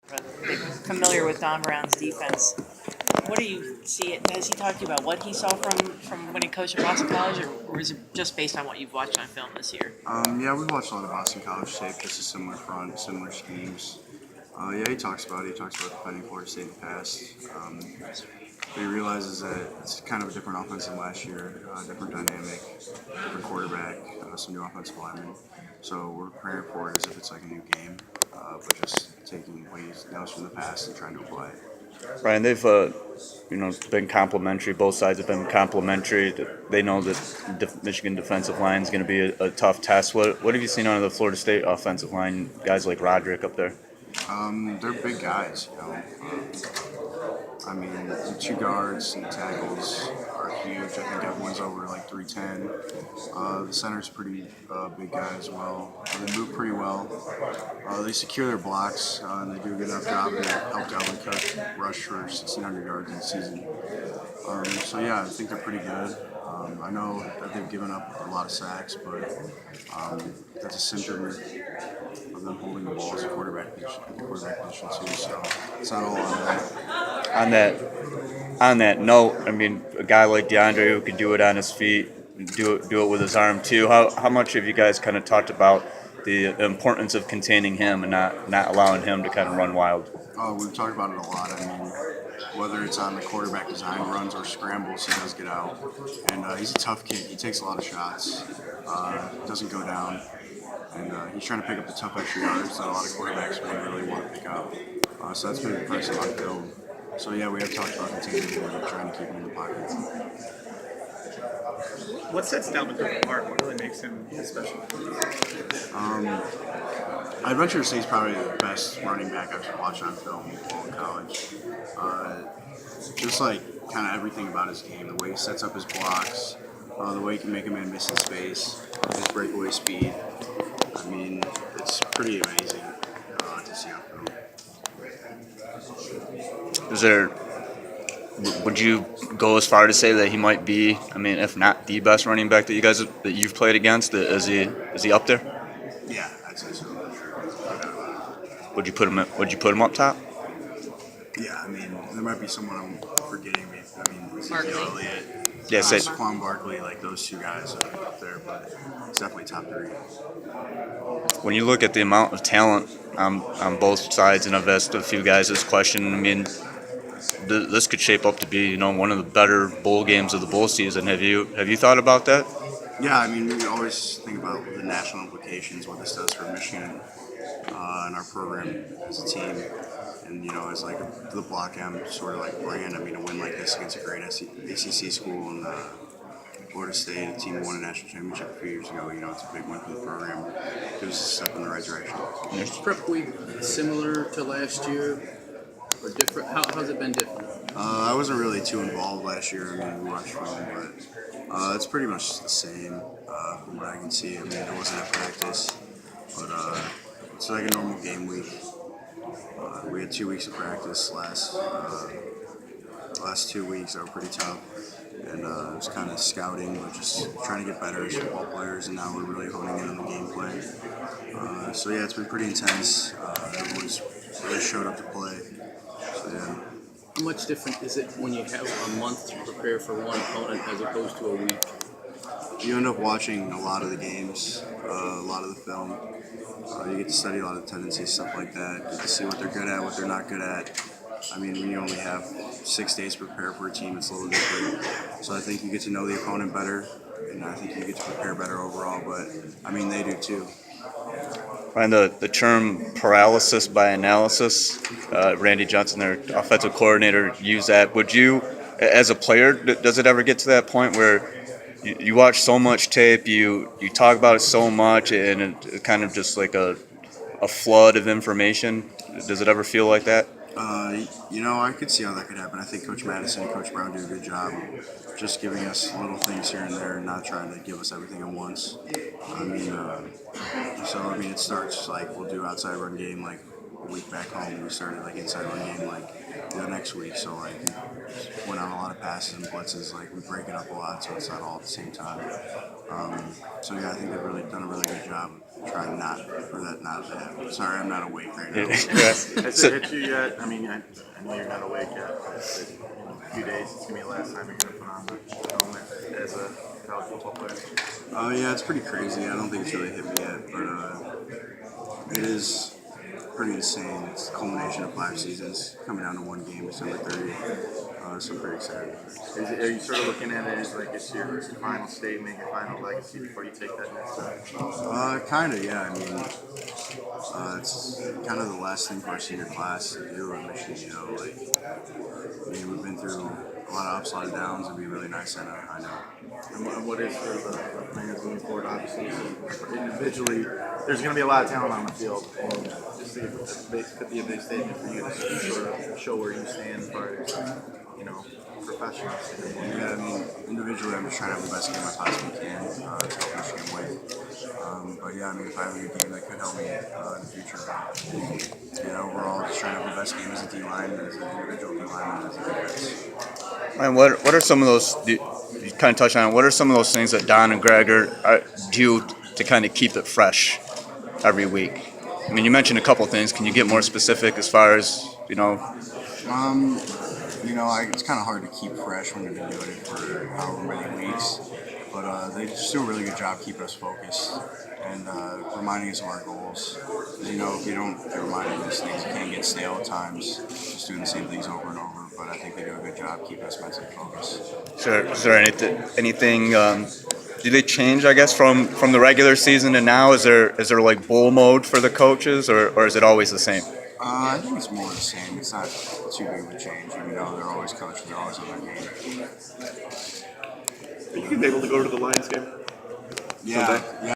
They're familiar with Don Brown's defense. What do you see? Has he talked to you about what he saw from when he coached at Boston College, or is it just based on what you've watched on film this year? Yeah, we watched a lot of Boston College tape. Just a similar front, similar schemes. Yeah, he talks about it. He talks about defending Florida State in the past. But he realizes that it's kind of a different offense than last year, different dynamic, different quarterback, some new offensive linemen. So we're preparing for it as if it's like a new game, but just taking what he knows from the past and trying to apply it. Ryan, they've been complimentary. Both sides have been complimentary. They know that Michigan defensive line is going to be a tough test. What have you seen out of the Florida State offensive line? Guys like Roderick up there. They're big guys, you know. I mean, the two guards and the tackles are huge. I think everyone's over like 310. The center's pretty big guy as well. They move pretty well. They secure their blocks, and they do a good enough job to help Dalvin Cook rush for 1,600 yards in the season. So yeah, I think they're pretty good. I know that they've given up a lot of sacks, but that's a symptom of them holding the ball as a quarterback position too. So it's not all on them. On that note, I mean, a guy like DeAndre who can do it on his feet, do it with his arm too. How much have you guys kind of talked about the importance of containing him and not allowing him to kind of run wild? We've talked about it a lot. I mean, whether it's on the quarterback design runs or scrambles, he does get out. And he's a tough kid. He takes a lot of shots, doesn't go down. And he's trying to pick up the tough extra yards that a lot of quarterbacks would really want to pick up. So that's been impressive on film. So yeah, we have talked about containing him and trying to keep him in the pocket. What sets Dalvin Cook apart? What really makes him special? I'd venture to say he's probably the best running back I've watched on film while in college. Just like kind of everything about his game, the way he sets up his blocks, the way he can make a man miss in space, his breakaway speed. I mean, it's pretty amazing to see on film. Would you go as far to say that he might be, I mean, if not the best running back that you've played against? Is he up there? Yeah, I'd say so. Would you put him up top? Yeah, I mean, there might be someone I'm forgetting. I mean, Barkley. Elliott, Yeah, say Saquon Barkley, like those two guys are up there, but it's definitely top three. when you look at the amount of talent on both sides, and I've asked a few guys this question. I mean, this could shape up to be, one of the better bowl games of the bowl season. Have you thought about that? Yeah, I mean, we always think about the national implications, what this does for Michigan and our program as a team. And, as like the Block M sort of like brand, I mean, a win like this against a great ACC school and Florida State, a team that won a national championship a few years ago, it's a big win for the program. It was a step in the right direction. Is prep week similar to last year or different? How's it been different? I wasn't really too involved last year. I mean, we watched film, but it's pretty much the same from what I can see. I mean, it wasn't at practice, but it's like a normal game week. We had 2 weeks of practice last 2 weeks that were pretty tough, and it was kind of scouting, but just trying to get better as football players, and now we're really honing in on the game plan. So yeah, it's been pretty intense. Everyone's really showed up to play. So yeah. How much different is it when you have a month to prepare for one opponent as opposed to a week? You end up watching a lot of the games, a lot of the film. You get to study a lot of the tendencies, stuff like that. Get to see what they're good at, what they're not good at. I mean, when you only have 6 days to prepare for a team, it's a little different. So I think you get to know the opponent better, and I think you get to prepare better overall. But, I mean, they do too. Find the term paralysis by analysis. Randy Johnson, their offensive coordinator, used that. Would you, as a player, does it ever get to that point where you watch so much tape, you talk about it so much, and it kind of just like a flood of information? Does it ever feel like that? I could see how that could happen. I think Coach Mattison and Coach Brown do a good job of just giving us little things here and there and not trying to give us everything at once. It starts like we'll do outside run game like a week back home. We started like inside run game like the next week. So like we went on a lot of passes and blitzes. Like we break it up a lot so it's not all at the same time. I think they've really done a really good job try not for that not to happen. Sorry, I'm not awake right now. Has So- it hit you yet? I mean, I know you're not awake yet, but in a few days it's gonna be the last time you're gonna put on the helmet as a college football player. Oh yeah, it's pretty crazy. I don't think it's really hit me yet, but it is pretty insane. It's the culmination of 5 seasons coming down to one game, December 30th. So I'm pretty excited. Are you sort of looking at it as like it's your final statement, your final legacy before you take that next step? Kind of, yeah. I mean, it's kind of the last thing for our senior class to do at Michigan. You know, like I mean, we've been through a lot of ups, a lot of downs. It'd be really nice on a high note. And what is sort of the plans moving forward? Obviously, individually, there's going to be a lot of talent on the field, and just think it could be a big statement for you to sort of show where you stand as far as professional standpoint. Yeah, I mean, individually, I'm just trying to have the best game I possibly can to help Michigan win. But yeah, I mean, if I have a good game, that could help me in the future. Yeah, overall, just trying to have the best game as a D line, as an individual D lineman, as a defense. And what are some of those? You kind of touched on it. What are some of those things that Don and Greg do to kind of keep it fresh every week? I mean, you mentioned a couple things. Can you get more specific as far as It's kind of hard to keep fresh when you've been doing it for however many weeks. But they just do a really good job keeping us focused and reminding us of our goals. Because, if you don't get reminded of these things, you can get stale at times, just doing the same things over and over. But I think they do a good job keeping us mentally focused. Is there anything? Do they change? I guess from the regular season to now, is there like bowl mode for the coaches, or is it always the same? I think it's more the same. It's not too big of a change. They're always coaching. They're always on their game. Are you gonna be able to go to the Lions game? Yeah,